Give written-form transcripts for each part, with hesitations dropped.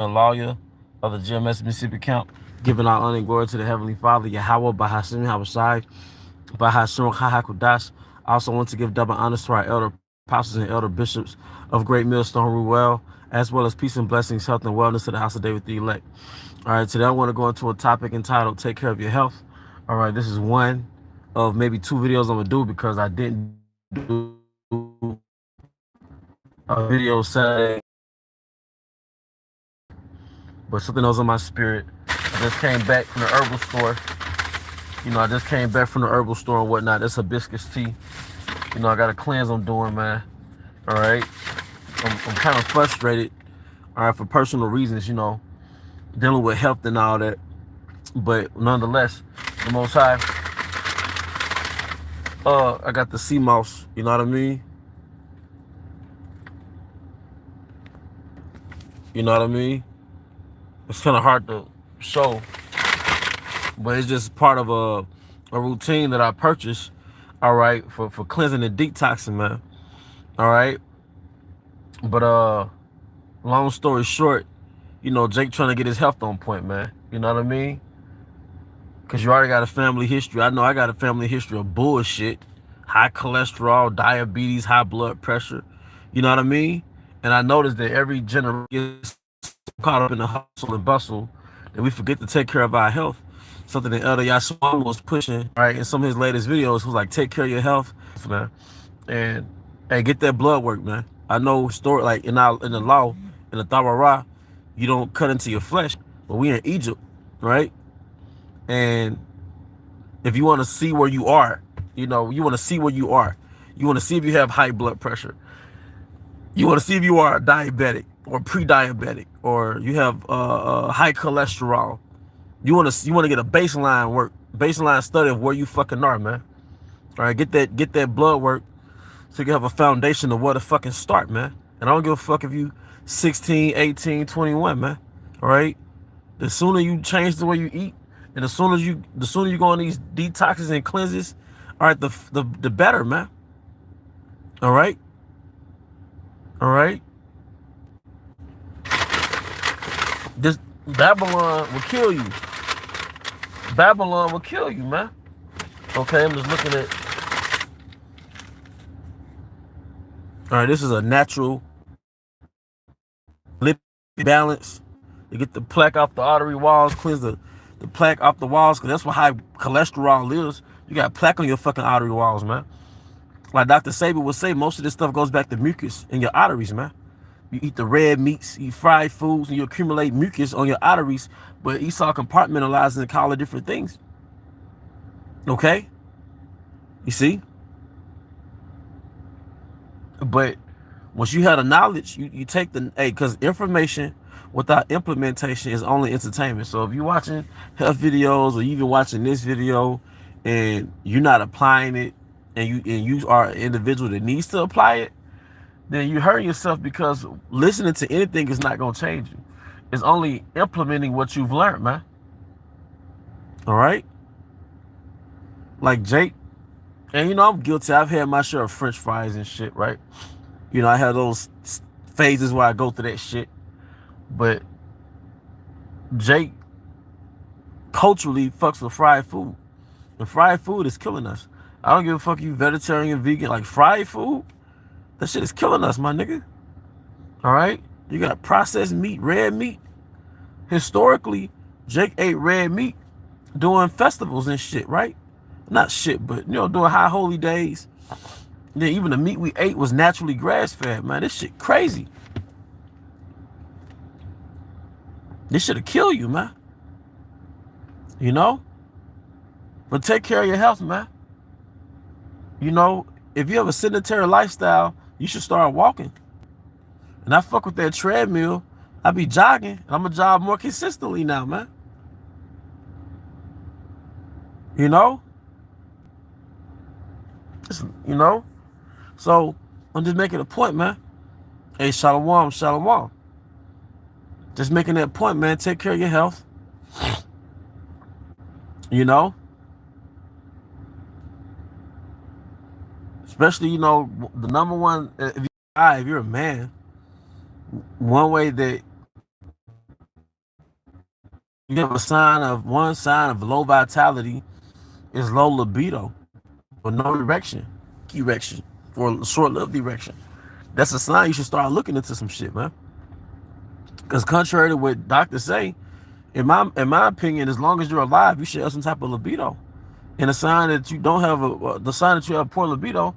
a lawyer of the GMS Mississippi Camp, giving our honor and glory to the Heavenly Father, Yahweh, Bahashim, Habashai, Bahashim, Hahakudash. I also want to give double honors to our elder apostles and elder bishops of Great Millstone Ruel, as well as peace and blessings, health and wellness to the house of David the elect. All right, today I want to go into a topic entitled Take Care of Your Health. All right, this is one of maybe two videos I'm going to do because I didn't do a video Saturday, but something else on my spirit. I just came back from the herbal store. I just came back from the herbal store and whatnot. This hibiscus tea. I got a cleanse I'm doing, man. All right. I'm kind of frustrated, all right, for personal reasons, dealing with health and all that. But nonetheless, the Most High, I got the sea moss, you know what I mean? You know what I mean? It's kind of hard to show, but it's just part of a routine that I purchased, all right, for cleansing and detoxing, man. All right. But long story short, Jake trying to get his health on point, man. You know what I mean? Because you already got a family history. I know I got a family history of bullshit. High cholesterol, diabetes, high blood pressure. You know what I mean? And I noticed that every generation gets caught up in the hustle and bustle that we forget to take care of our health. Something that Elder Yashwan was pushing, right, in some of his latest videos. Was like, take care of your health, man. And, hey, get that blood work, man. I know story like in the law, in the Tawara, you don't cut into your flesh. But we in Egypt, right? And if you want to see where you are, you want to see where you are. You want to see if you have high blood pressure. You want to see if you are diabetic or pre-diabetic, or you have high cholesterol. You want to get a baseline study of where you fucking are, man. All right, get that blood work so you can have a foundation of where to fucking start, man. And I don't give a fuck if you 16, 18, 21, man. All right? The sooner you change the way you eat, and the sooner you go on these detoxes and cleanses, all right, the better, man. All right? All right? This Babylon will kill you. Babylon will kill you, man. Okay, I'm just looking at. All right, this is a natural lipid balance. You get the plaque off the artery walls, cleanse the plaque off the walls, because that's what high cholesterol is. You got plaque on your fucking artery walls, man. Like Dr. Saber would say, most of this stuff goes back to mucus in your arteries, man. You eat the red meats, eat fried foods, and you accumulate mucus on your arteries, but Esau compartmentalizes and call it different things. Okay? You see? But once you have the knowledge, you take because information without implementation is only entertainment. So if you're watching health videos or even watching this video and you're not applying it, and you are an individual that needs to apply it, then you're hurting yourself, because listening to anything is not going to change you. It's only implementing what you've learned, man. All right? Like Jake. And I'm guilty. I've had my share of French fries and shit, right? I have those phases where I go through that shit. But Jake culturally fucks with fried food. And fried food is killing us. I don't give a fuck you vegetarian, vegan. Like, fried food, that shit is killing us, my nigga. All right? You got processed meat, red meat. Historically, Jake ate red meat during festivals and shit, right? Not shit, but, during high holy days. Then even the meat we ate was naturally grass-fed, man. This shit crazy. This shit'll kill you, man. But take care of your health, man. If you have a sedentary lifestyle, you should start walking. And I fuck with that treadmill. I be jogging, and I'm gonna jog more consistently now, man. Just, So I'm just making a point, man. Hey, shalom, shalom. Just making that point, man. Take care of your health. Especially, the number one, if you're a man, one way that You have one sign of low vitality is low libido or no erection, or short-lived erection. That's a sign you should start looking into some shit, man. Because contrary to what doctors say, in my opinion, as long as you're alive, you should have some type of libido. And a sign that you don't have the sign that you have poor libido,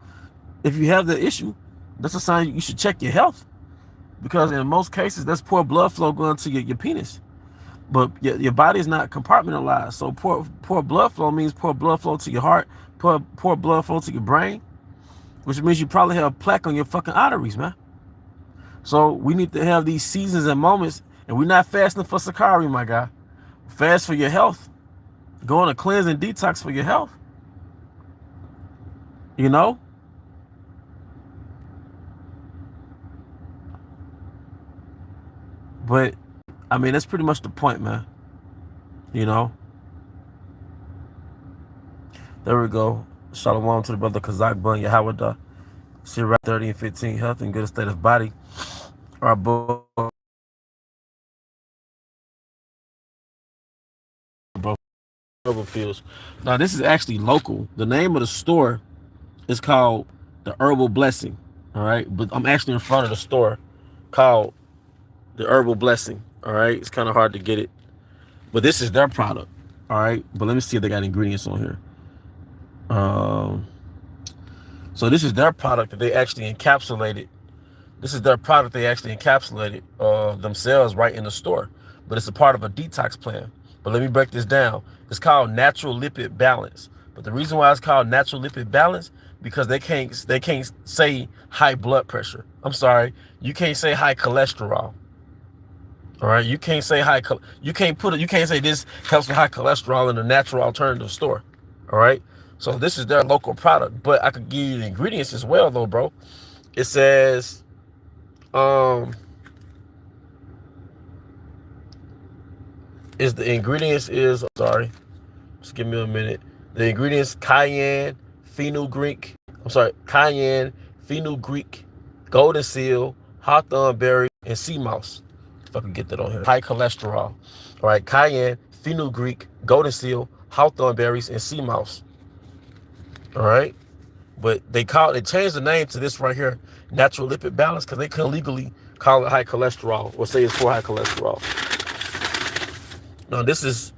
if you have the issue, that's a sign you should check your health. Because in most cases, that's poor blood flow going to your penis. But your body is not compartmentalized. So poor blood flow means poor blood flow to your heart, poor blood flow to your brain, which means you probably have plaque on your fucking arteries, man. So we need to have these seasons and moments, and we're not fasting for Sakari, my guy. Fast for your health. Go on a cleanse and detox for your health. You know? But, I mean, that's pretty much the point, man. You know? There we go. Shalom to the brother Kazak Bun Yahawada. Sirach 30 and 15, health and good state of body. Our book. Fields. Now, this is actually local. The name of the store is called The Herbal Blessing. All right. But I'm actually in front of the store called The Herbal Blessing. All right. It's kind of hard to get it. But this is their product. All right. But let me see if they got ingredients on here. So this is their product that they actually encapsulated. This is their product they actually encapsulated themselves right in the store. But it's a part of a detox plan. But let me break this down. It's called Natural Lipid Balance. But the reason why it's called Natural Lipid Balance, because they can't say high blood pressure. I'm sorry, you can't say high cholesterol. All right, you can't say you can't say this helps with high cholesterol in a natural alternative store. All right, so this is their local product, but I could give you the ingredients as well, though, bro. It says, sorry, just give me a minute. The ingredients: cayenne, fenugreek, golden seal, hawthorn berry, and sea moss. If I can get that on here. High cholesterol. All right, cayenne, fenugreek, golden seal, hawthorn berries, and sea moss. All right, but they changed the name to this right here, Natural Lipid Balance, because they couldn't legally call it high cholesterol or say it's for high cholesterol. Now this is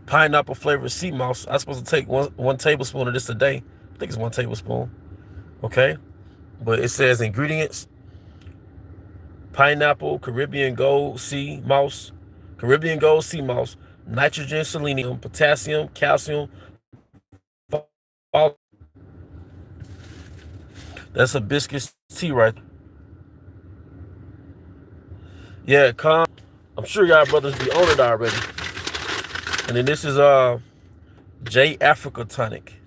pineapple flavored sea moss. I'm supposed to take one tablespoon of this a day. I think it's 1 tablespoon. Okay, but it says ingredients: pineapple, Caribbean gold sea moss, nitrogen, selenium, potassium, calcium. That's hibiscus tea right there. Yeah, I'm sure y'all brothers be on it already. And then this is J Africa tonic.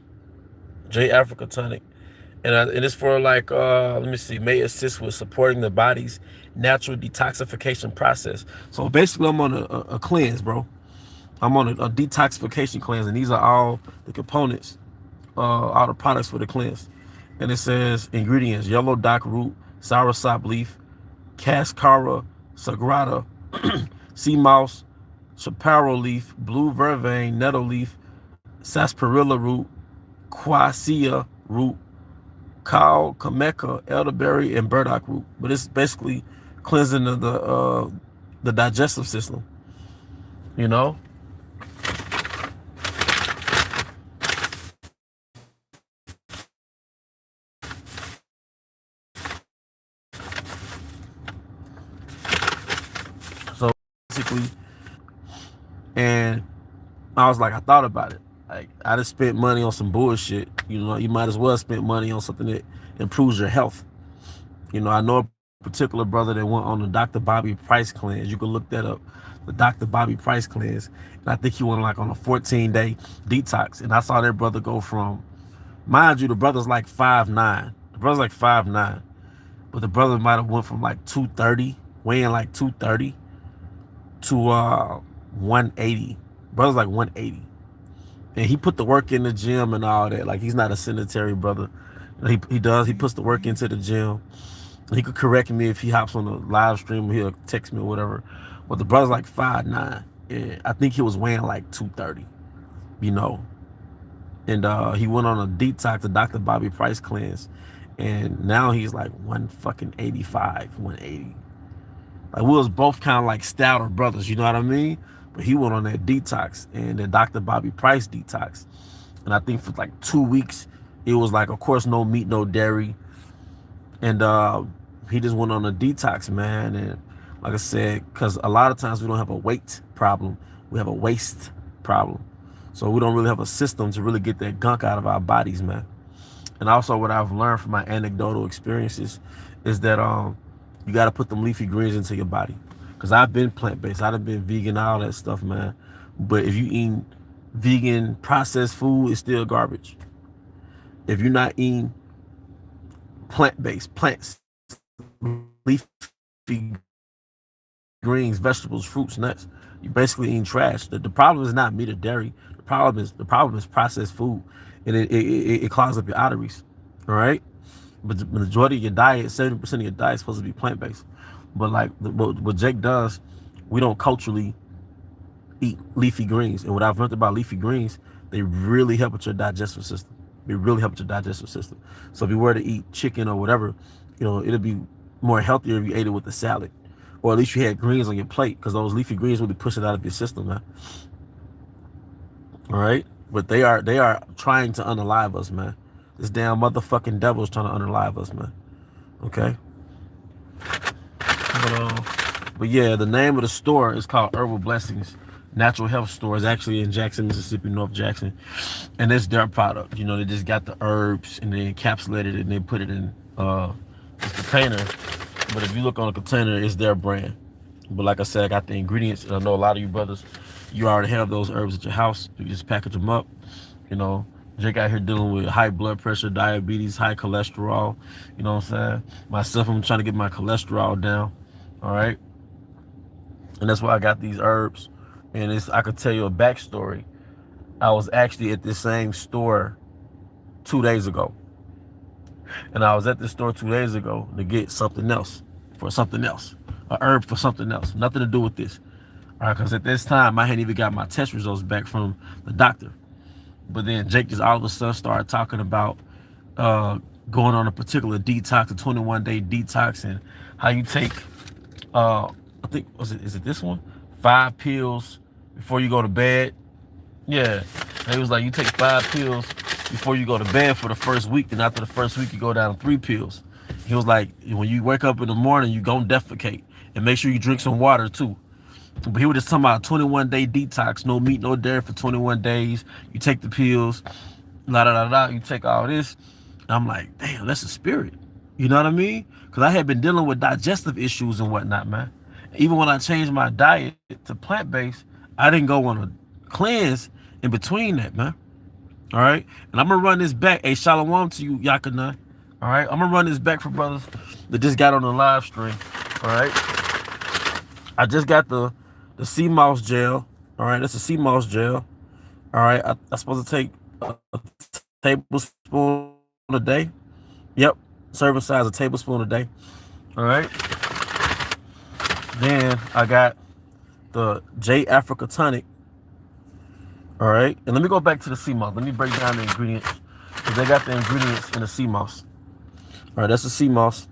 And it's for like, let me see, may assist with supporting the body's natural detoxification process. So basically I'm on a cleanse, bro. I'm on a detoxification cleanse, and these are all the components, all the products for the cleanse. And it says ingredients: yellow dock root, soursop leaf, cascara sagrada, sea moss, chaparral leaf, blue vervain, nettle leaf, sarsaparilla root, quassia root, cow cameca, elderberry, and burdock root. But it's basically cleansing of the digestive system, you know. So basically, and I thought about it. Like, I just spent money on some bullshit. You know, you might as well spend money on something that improves your health. You know, I know a particular brother that went on the Dr. Bobby Price cleanse. You can look that up, the Dr. Bobby Price cleanse. And I think he went like on a 14-day detox. And I saw that brother go from, mind you, the brother's like 5'9". The brother's like 5'9". But the brother might have went from like 230, weighing like 230 to 180. Brother's like 180. And he put the work in the gym and all that. Like, he's not a sedentary brother. He puts the work into the gym. He could correct me if he hops on the live stream, or he'll text me or whatever. But the brother's like 5'9". I think he was weighing like 230, you know. And he went on a detox, the Dr. Bobby Price cleanse, and now he's like 185, 180. Like we was both kind of like stouter brothers, you know what I mean? But he went on that detox and the Dr. Bobby Price detox. And I think for like 2 weeks, it was like, of course, no meat, no dairy. And he just went on a detox, man. And like I said, because a lot of times we don't have a weight problem, we have a waste problem. So we don't really have a system to really get that gunk out of our bodies, man. And also what I've learned from my anecdotal experiences is that you got to put them leafy greens into your body. Because I've been plant-based. I've been vegan, all that stuff, man. But if you eat vegan processed food, it's still garbage. If you're not eating plant-based, plants, leafy greens, vegetables, fruits, nuts, you're basically eating trash. The problem is not meat or dairy. The problem is processed food. And it clogs up your arteries. All right? But the majority of your diet, 70% of your diet is supposed to be plant-based. But like what Jake does, we don't culturally eat leafy greens. And what I've learned about leafy greens, they really help with your digestive system. They really help with your digestive system. So if you were to eat chicken or whatever, you know, it'll be more healthier if you ate it with a salad. Or at least you had greens on your plate, because those leafy greens really push it out of your system, man. All right? But they are trying to unalive us, man. This damn motherfucking devil is trying to unalive us, man. Okay? But yeah, the name of the store is called Herbal Blessings Natural Health Store. It's actually in Jackson, Mississippi, North Jackson. And it's their product. You know, they just got the herbs and they encapsulated it and they put it in this container. But if you look on the container, it's their brand. But like I said, I got the ingredients. And I know a lot of you brothers, you already have those herbs at your house. You just package them up. You know, Jake out here dealing with high blood pressure, diabetes, high cholesterol. You know what I'm saying? Myself, I'm trying to get my cholesterol down. All right. And that's why I got these herbs. And I could tell you a backstory. I was actually at this same store 2 days ago. And I was at this store 2 days ago to get something else for something else. A herb for something else. Nothing to do with this. All right, because at this time, I hadn't even got my test results back from the doctor. But then Jake just all of a sudden started talking about going on a particular detox, a 21-day detox, and how you take, I think, is it this one? 5 pills before you go to bed. Yeah. And he was like, you take 5 pills before you go to bed for the first week. And after the first week, you go down to 3 pills. He was like, when you wake up in the morning, you go defecate. And make sure you drink some water, too. But he was just talking about a 21-day detox. No meat, no dairy for 21 days. You take the pills. You take all this. And I'm like, damn, that's a spirit. You know what I mean? Because I had been dealing with digestive issues and whatnot, man. Even when I changed my diet to plant-based, I didn't go on a cleanse in between that, man. All right? And I'm going to run this back. Hey, shalom to you, Yakana. All right? I'm going to run this back for brothers that just got on the live stream. All right? I just got the sea moss gel. All right? That's a sea moss gel. All right? I'm supposed to take a tablespoon a day. Yep. Serving size, a tablespoon a day. All right? Then I got the J Africa tonic. All right, and let me go back to the sea moss. Let me break down the ingredients, because they got the ingredients in the sea moss. All right, that's the sea moss.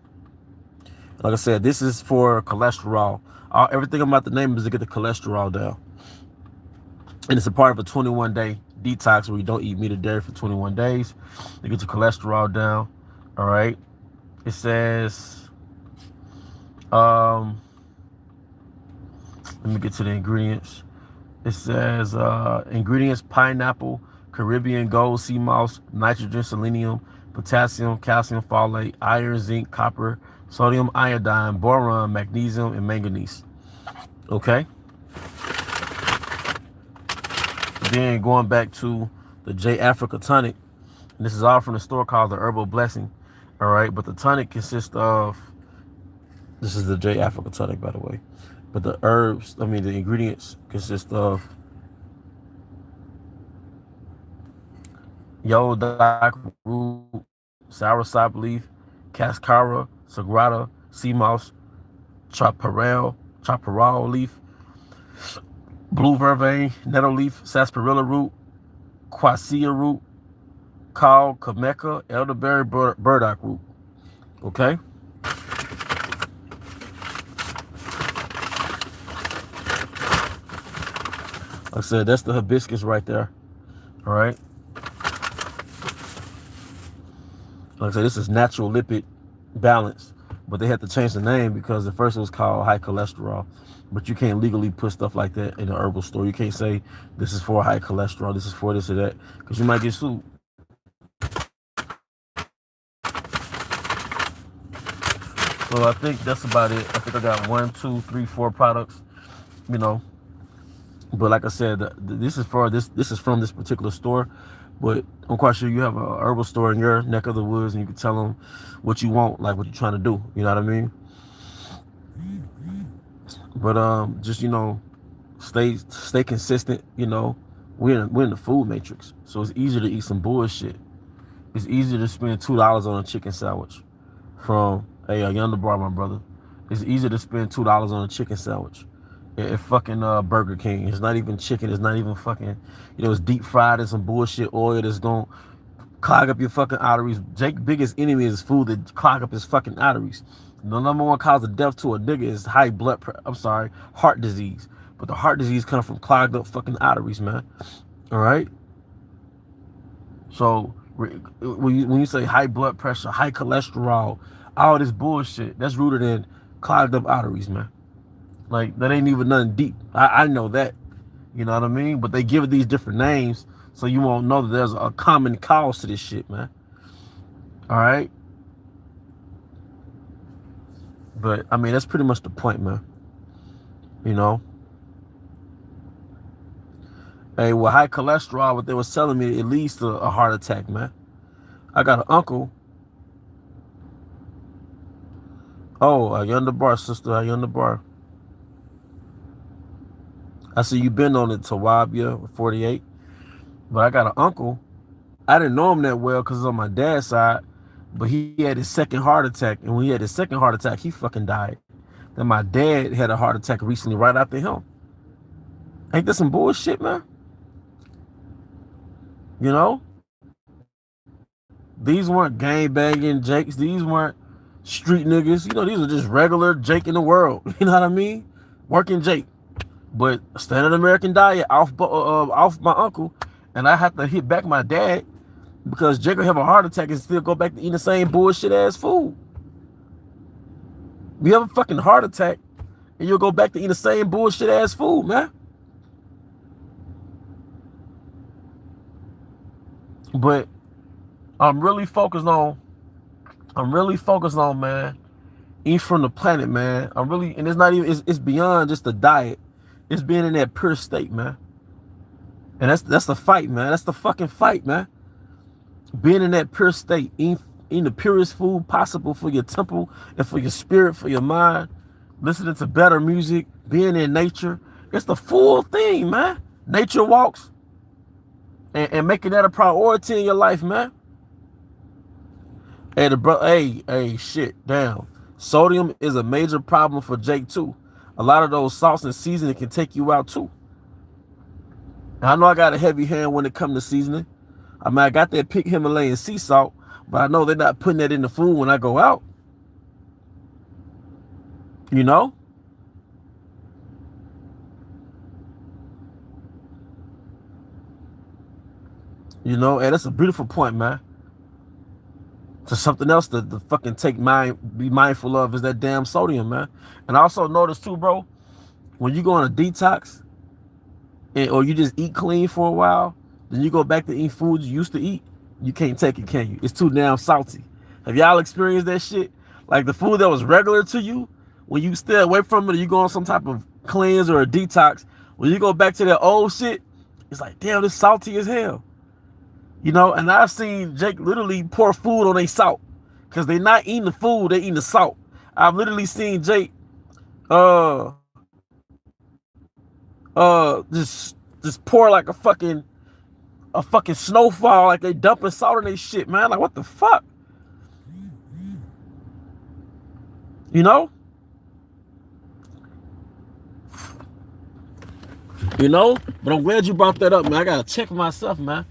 Like I said, this is for cholesterol. Everything I'm about to name is to get the cholesterol down. And it's a part of a 21-day detox where you don't eat meat or dairy for 21 days. You get your cholesterol down. All right. It says, let me get to the ingredients. It says ingredients: pineapple, Caribbean gold, sea moss, nitrogen, selenium, potassium, calcium, folate, iron, zinc, copper, sodium, iodine, boron, magnesium, and manganese. Okay. Then going back to the J Africa tonic, and this is all from the store called the Herbal Blessing. All right, but the tonic consists of, this is the J Africa tonic, by the way. But the ingredients consist of yodoc root, soursop leaf, cascara, sagrada, sea moss, chaparral leaf, blue vervain, nettle leaf, sarsaparilla root, quassia root, call, cameca, elderberry, burdock root. Okay? Like I said, that's the hibiscus right there. All right? Like I said, this is natural lipid balance. But they had to change the name because at first it was called high cholesterol. But you can't legally put stuff like that in an herbal store. You can't say this is for high cholesterol, this is for this or that, because you might get sued. So I think that's about it. I think I got 1, 2, 3, 4 products, you know. But like I said, this is for this is from this particular store. But I'm quite sure you have a herbal store in your neck of the woods, and you can tell them what you want, like what you're trying to do. You know what I mean? But just stay consistent. You know, we're in the food matrix, so it's easier to eat some bullshit. It's easier to spend $2 on a chicken sandwich from a Yonder Bar, my brother. It's easier to spend $2 on a chicken sandwich at fucking Burger King. It's not even chicken. It's not even fucking, it's deep fried in some bullshit oil that's gonna clog up your fucking arteries. Jake's biggest enemy is food that clog up his fucking arteries. The #1 cause of death to a nigga is heart disease. But the heart disease comes from clogged up fucking arteries, man. All right. So when you say high blood pressure, high cholesterol, all this bullshit, that's rooted in clogged up arteries, man. Like, that ain't even nothing deep. I know that. You know what I mean? But they give it these different names so you won't know that there's a common cause to this shit, man. All right? But, I mean, that's pretty much the point, man. You know? Hey, with high cholesterol, what they was telling me, it leads to a heart attack, man. I got an uncle. Oh, a Yonder Bar, sister, a Yonder Bar. I see you been on it, Tawabia, 48. But I got an uncle. I didn't know him that well because it's on my dad's side. But he had his second heart attack. And when he had his second heart attack, he fucking died. Then my dad had a heart attack recently right after him. Ain't that some bullshit, man? You know? These weren't gang banging Jakes. These weren't street niggas. These are just regular Jake in the world. You know what I mean? Working Jake. But standard American diet off my uncle, and I have to hit back my dad because Jake will have a heart attack and still go back to eating the same bullshit ass food. You have a fucking heart attack and you'll go back to eating the same bullshit ass food, man. But I'm really focused on, man, eat from the planet, man. And it's not even, it's beyond just the diet. It's being in that pure state, man. And that's the fight, man. That's the fucking fight, man. Being in that pure state, eating the purest food possible for your temple and for your spirit, for your mind, listening to better music, being in nature. It's the full thing, man. Nature walks and making that a priority in your life, man. Hey, shit, damn. Sodium is a major problem for Jake, too. A lot of those salts and seasoning can take you out, too. Now, I know I got a heavy hand when it comes to seasoning. I mean, I got that pink Himalayan sea salt, but I know they're not putting that in the food when I go out. You know? And that's a beautiful point, man. So something else to fucking be mindful of is that damn sodium, man. And I also notice too, bro, when you go on a detox or you just eat clean for a while, then you go back to eat food you used to eat, you can't take it, can you? It's too damn salty. Have y'all experienced that shit? Like the food that was regular to you, when you stay away from it, or you go on some type of cleanse or a detox, when you go back to that old shit, it's like, damn, this salty as hell. And I've seen Jake literally pour food on their salt because they're not eating the food, they're eating the salt. I've literally seen Jake just pour like a fucking snowfall, like they dumping salt in their shit, man. Like, what the fuck? You know? But I'm glad you brought that up, man. I gotta check myself, man.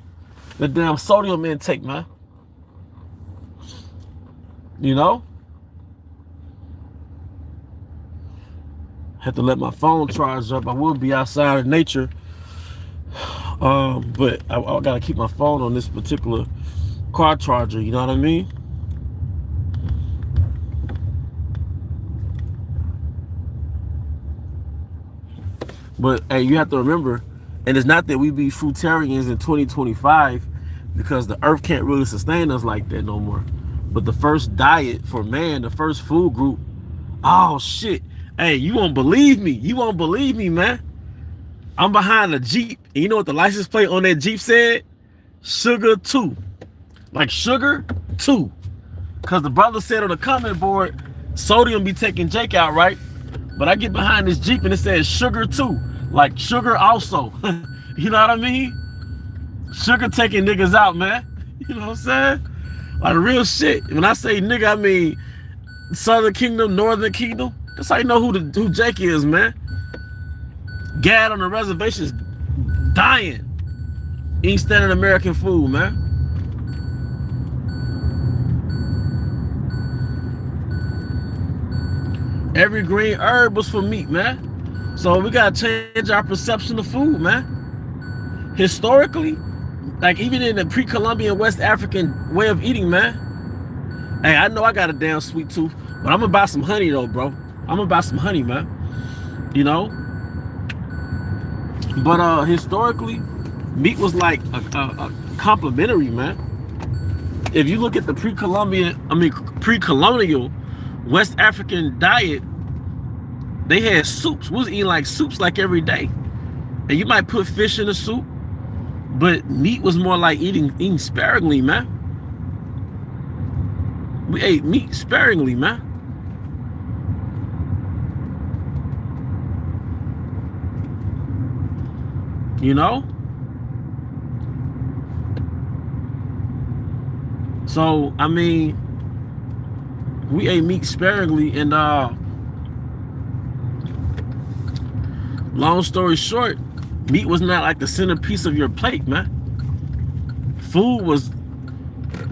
The damn sodium intake, man. You know? Had to let my phone charge up. I would be outside in nature. But I gotta keep my phone on this particular car charger, you know what I mean? But hey, you have to remember, and it's not that we be fruitarians in 2025 because the earth can't really sustain us like that no more. But the first diet for man, the first food group, oh shit. Hey, you won't believe me. You won't believe me, man. I'm behind a Jeep, and you know what the license plate on that Jeep said? Sugar 2. Like sugar 2. Because the brother said on the comment board, sodium be taking Jake out, right? But I get behind this Jeep and it says sugar 2. Like sugar also. You know what I mean? Sugar taking niggas out, man. You know what I'm saying? Like real shit. When I say nigga, I mean Southern Kingdom, Northern Kingdom. That's how you know who Jake is, man. Gad on the reservation is dying. Eating standard American food, man. Every green herb was for meat, man. So we gotta change our perception of food, man. Historically, like even in the pre-Columbian West African way of eating, man. Hey, I know I got a damn sweet tooth, but I'm gonna buy some honey though, bro. I'm gonna buy some honey, man. You know? But historically, meat was like a complimentary, man. If you look at the pre-colonial West African diet, they had soups. We was eating like soups like every day. And you might put fish in the soup, but meat was more like eating sparingly, man. We ate meat sparingly, man. You know? So, I mean, we ate meat sparingly, and long story short, meat was not like the centerpiece of your plate, man. Food was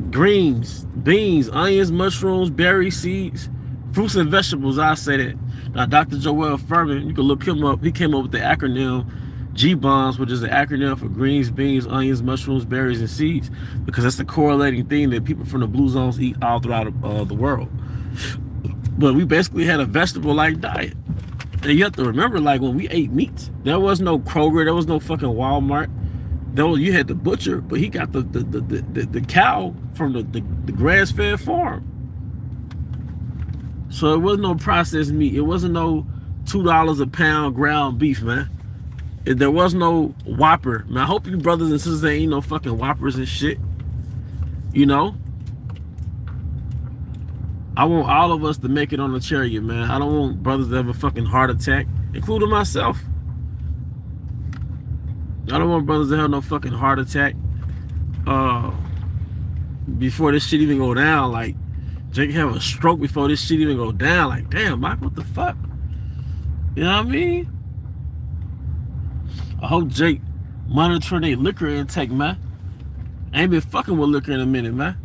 greens, beans, onions, mushrooms, berries, seeds, fruits and vegetables. I say that. Now, Dr. Joel Furman, you can look him up. He came up with the acronym GBOMS, which is an acronym for greens, beans, onions, mushrooms, berries, and seeds, because that's the correlating thing that people from the blue zones eat all throughout the world. But we basically had a vegetable-like diet. And you have to remember, like, when we ate meat, there was no Kroger, there was no fucking Walmart. You had the butcher, but he got the cow from the grass-fed farm. So it wasn't no processed meat. It wasn't no $2 a pound ground beef, man. There was no Whopper. Man, I hope you brothers and sisters ain't eat no fucking Whoppers and shit. You know? I want all of us to make it on the chariot, man. I don't want brothers to have a fucking heart attack, including myself. I don't want brothers to have no fucking heart attack before this shit even go down. Like, Jake have a stroke before this shit even go down. Like, damn, Mike, what the fuck? You know what I mean? I hope Jake monitor their liquor intake, man. I ain't been fucking with liquor in a minute, man.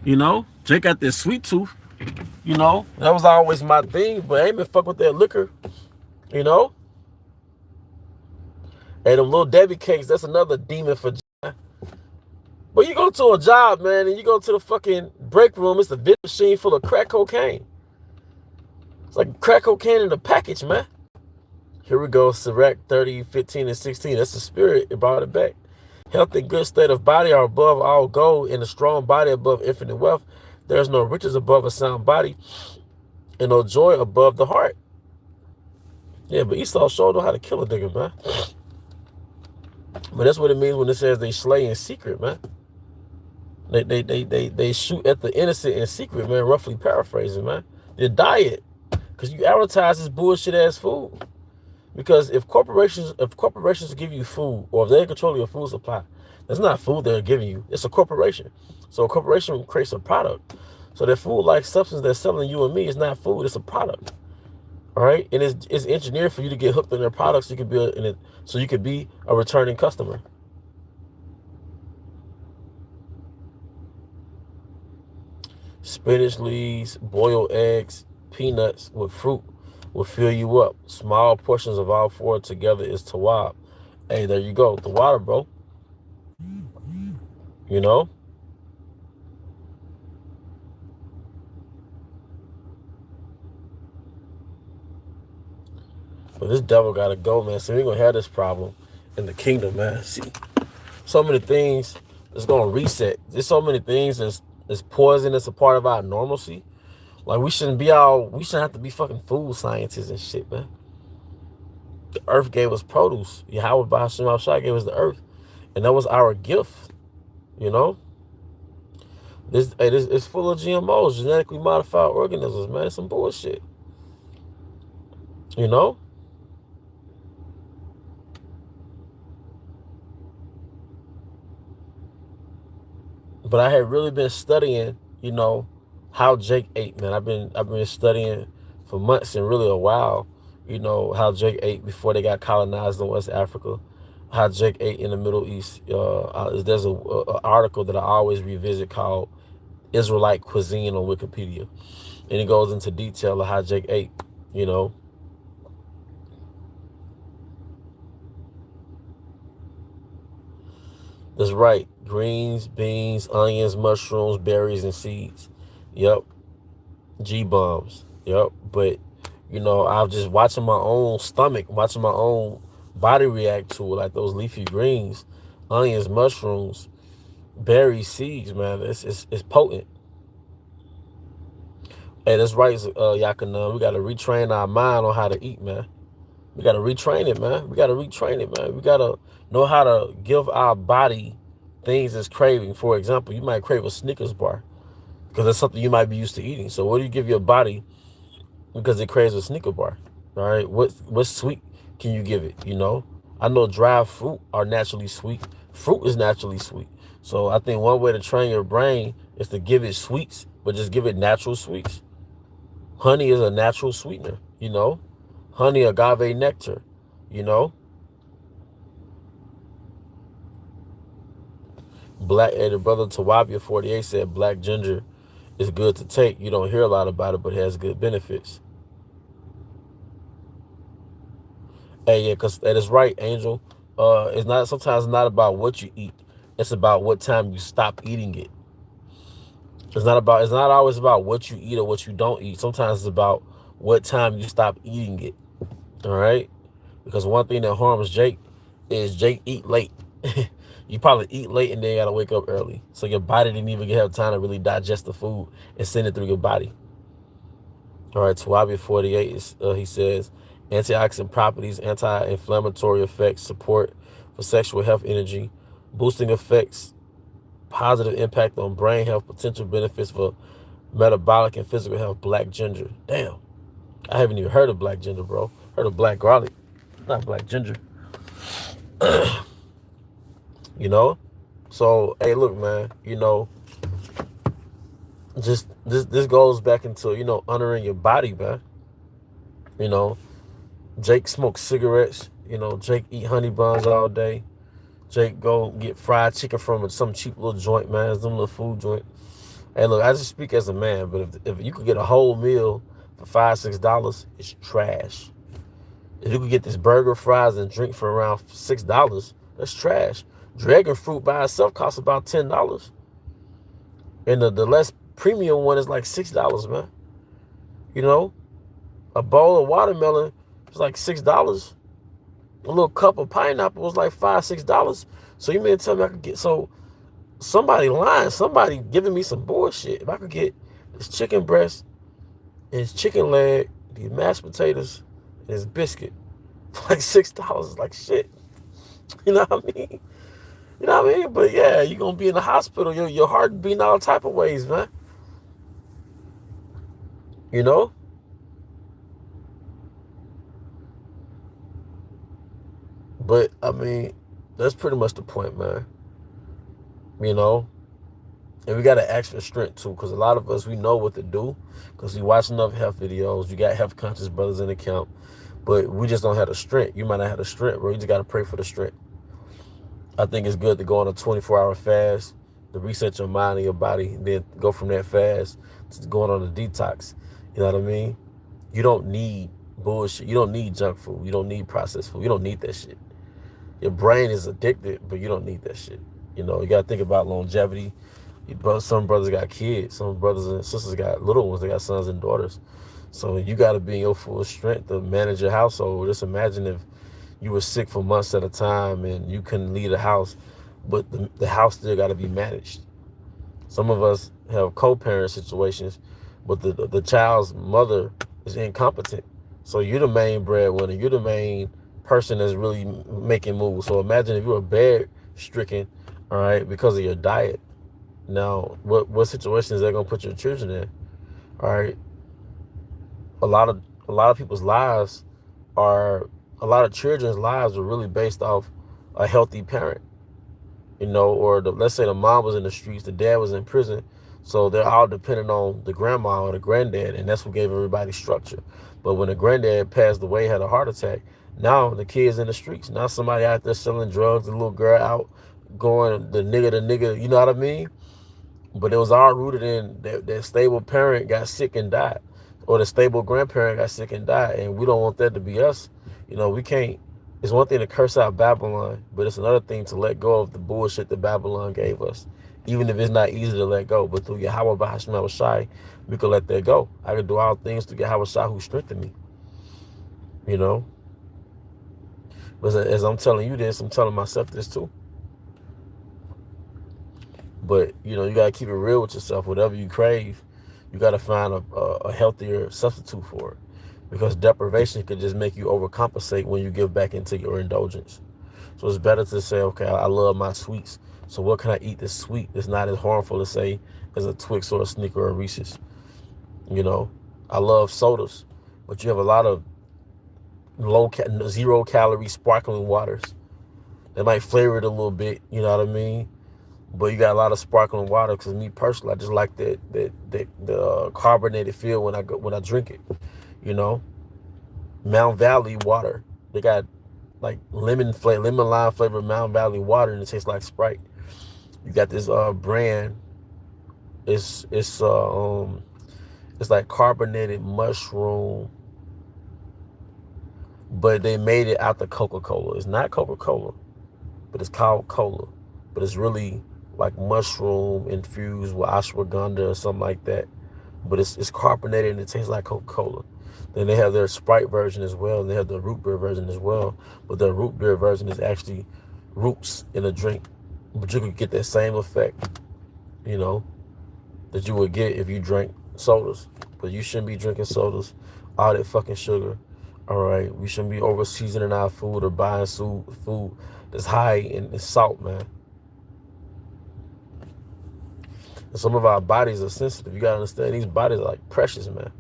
You know, Jake got this sweet tooth. You know, that was always my thing, but I ain't been fucking with that liquor. You know? Hey, them little Debbie cakes, that's another demon for Jake. But you go to a job, man, and you go to the fucking break room, it's a vending machine full of crack cocaine. It's like crack cocaine in a package, man. Here we go, Sirach 30, 15, and 16. That's the spirit. It brought it back. Health and good state of body are above all gold, and a strong body above infinite wealth. There's no riches above a sound body, and no joy above the heart. Yeah, but Esau sure know how to kill a nigga, man. But that's what it means when it says they slay in secret, man. They shoot at the innocent in secret, man. Roughly paraphrasing, man. Their diet, because you advertise this bullshit ass food. Because if corporations give you food, or if they're in control of your food supply, that's not food they're giving you. It's a corporation. So a corporation creates a product. So that food-like substance they're selling you and me is not food. It's a product. All right, and it's engineered for you to get hooked on their products. You could be so you could be a returning customer. Spinach leaves, boiled eggs, peanuts with fruit will fill you up. Small portions of all four together is tawab. Hey, there you go. The water, bro. You know? But this devil gotta go, man. So we ain't gonna have this problem in the kingdom, man. See, so many things that's gonna reset. There's so many things that's poison that's a part of our normalcy. Like we shouldn't have to be fucking food scientists and shit, man. The earth gave us produce. Yahweh Bahashim Shai gave us the earth. And that was our gift, you know? This it's full of GMOs, genetically modified organisms, man. It's some bullshit. You know? But I had really been studying, you know, how Jake ate, man. I've been studying for months and really a while, you know, how Jake ate before they got colonized in West Africa, how Jake ate in the Middle East. There's a article that I always revisit called Israelite Cuisine on Wikipedia. And it goes into detail of how Jake ate, you know. That's right. Greens, beans, onions, mushrooms, berries, and seeds. Yep. G-bombs. Yep. But, you know, I'm just watching my own stomach, watching my own body react to it, like those leafy greens, onions, mushrooms, berries, seeds, man. It's potent. Hey, that's right, Yakanan. We got to retrain our mind on how to eat, man. We got to retrain it, man. We got to retrain it, man. We got to know how to give our body things it's craving. For example, you might crave a Snickers bar because that's something you might be used to eating. So what do you give your body because it craves a Snickers bar? All right, what sweet can you give it? You know, I know dried fruit are naturally sweet. Fruit is naturally sweet. So I think one way to train your brain is to give it sweets, but just give it natural sweets. Honey is a natural sweetener, you know. Honey, agave nectar, you know. The brother Tawabia 48 said black ginger is good to take. You don't hear a lot about it, but it has good benefits. Hey, yeah, because that is right, Angel. It's not sometimes not about what you eat. It's about what time you stop eating it. It's not always about what you eat or what you don't eat. Sometimes it's about what time you stop eating it. All right? Because one thing that harms Jake is Jake eat late. You probably eat late and then you gotta wake up early. So your body didn't even have time to really digest the food and send it through your body. All right, Tawabi 48, he says, antioxidant properties, anti-inflammatory effects, support for sexual health energy, boosting effects, positive impact on brain health, potential benefits for metabolic and physical health, black ginger. Damn, I haven't even heard of black ginger, bro. Heard of black garlic, not black ginger. You know? So, hey, look, man, you know, just this goes back into, you know, honoring your body, man. You know, Jake smokes cigarettes. You know, Jake eat honey buns all day. Jake go get fried chicken from some cheap little joint, man. Some little food joint. Hey, look, I just speak as a man, but if you could get a whole meal for $5-6, it's trash. If you could get this burger, fries, and drink for around $6, that's trash. Dragon fruit by itself costs about $10. And the less premium one is like $6, man. You know? A bowl of watermelon is like $6. A little cup of pineapple was like $5-6. So you mean to tell me I could get somebody lying, somebody giving me some bullshit. If I could get this chicken breast and his chicken leg, these mashed potatoes, and his biscuit for like $6, like shit. You know what I mean? You know what I mean? But yeah, you're gonna be in the hospital, your heart beating all type of ways, man. You know? But I mean, that's pretty much the point, man. You know? And we got to ask for strength too, because a lot of us, we know what to do because we watch enough health videos. You got health conscious brothers in the camp, but we just don't have the strength. You might not have the strength, bro. You just got to pray for the strength. I think it's good to go on a 24-hour fast to reset your mind and your body, and then go from that fast to going on a detox. You know what I mean? You don't need bullshit. You don't need junk food. You don't need processed food. You don't need that shit. Your brain is addicted, but you don't need that shit. You know, you got to think about longevity. Some brothers got kids. Some brothers and sisters got little ones. They got sons and daughters. So you got to be in your full strength to manage your household. Just imagine if you were sick for months at a time and you couldn't leave the house, but the house still got to be managed. Some of us have co-parent situations, but the child's mother is incompetent. So you're the main breadwinner. You're the main person that's really making moves. So imagine if you were bed stricken, all right, because of your diet. Now, what situations they're gonna put your children in? All right, a lot of people's lives are a lot of children's lives are really based off a healthy parent, you know, or let's say the mom was in the streets, the dad was in prison, so they're all dependent on the grandma or the granddad, and that's what gave everybody structure. But when the granddad passed away, had a heart attack, now the kids in the streets. Now somebody out there selling drugs, the little girl out going the nigga, you know what I mean? But it was all rooted in that stable parent got sick and died, or the stable grandparent got sick and died, and we don't want that to be us. You know, we can't. It's one thing to curse out Babylon, but it's another thing to let go of the bullshit that Babylon gave us, even if it's not easy to let go. But through Yahweh Bahasham Shai, we can let that go. I can do all things through Yahweh Shai who strengthened me. You know, but as I'm telling you this, I'm telling myself this too. But, you know, you got to keep it real with yourself. Whatever you crave, you got to find a healthier substitute for it. Because deprivation could just make you overcompensate when you give back into your indulgence. So it's better to say, okay, I love my sweets. So what can I eat that's sweet that's not as harmful to say as a Twix or a Snicker or a Reese's? You know, I love sodas, but you have a lot of zero calorie sparkling waters. They might flavor it a little bit, you know what I mean? But you got a lot of sparkling water. Because me personally, I just like the carbonated feel when I drink it. You know, Mount Valley water. They got like lemon lime flavored Mount Valley water, and it tastes like Sprite. You got this brand. It's like carbonated mushroom, but they made it out the Coca-Cola. It's not Coca-Cola, but it's called cola. But it's really like mushroom infused with ashwagandha or something like that. But it's carbonated and it tastes like Coca-Cola. Then they have their Sprite version as well, and they have the root beer version as well. But the root beer version is actually roots in a drink. But you could get that same effect, you know, that you would get if you drank sodas. But you shouldn't be drinking sodas, all that fucking sugar. All right, we shouldn't be over seasoning our food or buying food that's high in salt, man. And some of our bodies are sensitive. You gotta understand, these bodies are like precious, man.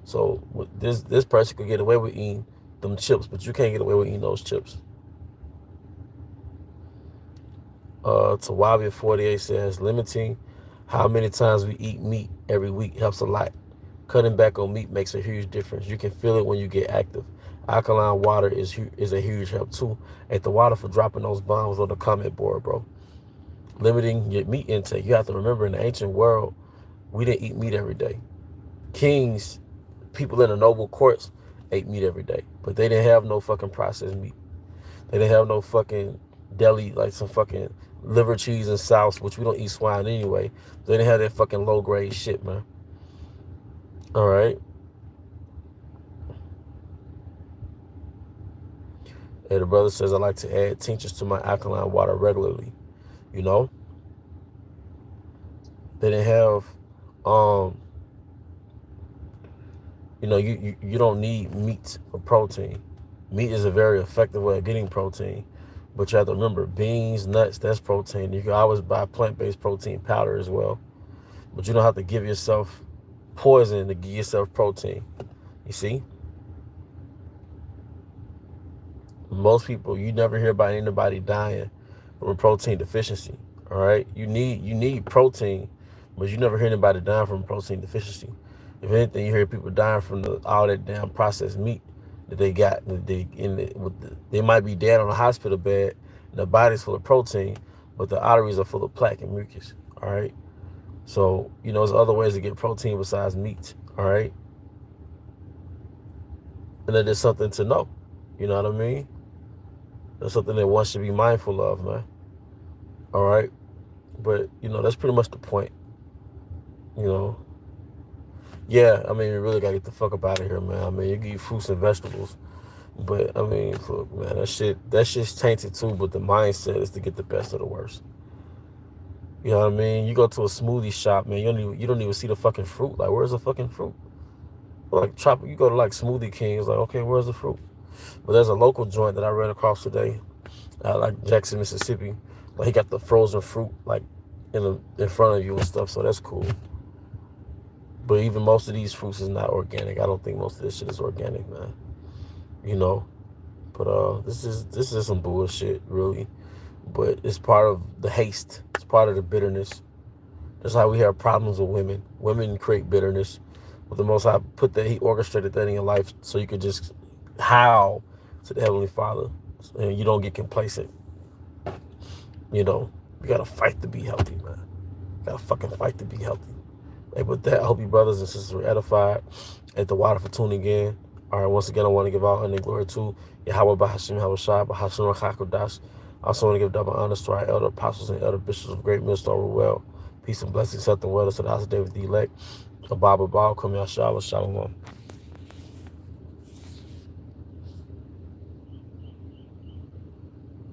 So this person could get away with eating them chips, but you can't get away with eating those chips. Tawabi 48 says, limiting how many times we eat meat every week helps a lot. Cutting back on meat makes a huge difference. You can feel it when you get active. Alkaline water is a huge help too. At the water for dropping those bombs on the comment board, bro. Limiting your meat intake. You have to remember, in the ancient world, we didn't eat meat every day. Kings, people in the noble courts ate meat every day, but they didn't have no fucking processed meat. They didn't have no fucking deli, like some fucking liver, cheese, and sauce, which we don't eat swine anyway. They didn't have that fucking low grade shit, man. All right. And the brother says, I like to add tinctures to my alkaline water regularly. You know, they didn't have, you know, you don't need meat for protein. Meat is a very effective way of getting protein. But you have to remember, beans, nuts, that's protein. You can always buy plant-based protein powder as well. But you don't have to give yourself poison to give yourself protein. You see? Most people, you never hear about anybody dying from a protein deficiency. All right? You need protein But you never hear anybody dying from protein deficiency. If anything, you hear people dying from all that damn processed meat that they got. They might be dead on a hospital bed, and their body's full of protein, but the arteries are full of plaque and mucus. All right. So, there's other ways to get protein besides meat. All right. And that is something to know. You know what I mean? That's something that one should be mindful of, man. All right. But, that's pretty much the point. Yeah, I mean, you really gotta get the fuck up out of here, man. I mean, you can eat fruits and vegetables. But, I mean, look, man, that shit's tainted too, but the mindset is to get the best of the worst. You know what I mean? You go to a smoothie shop, man, you don't even see the fucking fruit. Like, where's the fucking fruit? Like, you go to, like, Smoothie King, it's like, okay, where's the fruit? But there's a local joint that I ran across today, like Jackson, Mississippi. Like, he got the frozen fruit, like, in front of you and stuff, so that's cool. But even most of these fruits is not organic. I don't think most of this shit is organic, man. But this is some bullshit, really. But it's part of the haste. It's part of the bitterness. That's how we have problems with women. Women create bitterness. But the Most High He orchestrated that in your life so you could just howl to the Heavenly Father and you don't get complacent. You gotta fight to be healthy, man. You gotta fucking fight to be healthy. Hey, with that, I hope you brothers and sisters were edified. At the water for tuning in. All right, once again, I want to give all honor and glory to Yahweh Bahashim Habashai, Bahashim Rachakodash. I also want to give double honors to our elder apostles and elder bishops of Great Millstone Well. Peace and blessings, health and wellness to the house of David the elect. Abba Baal, Kum Yashua, Shalom.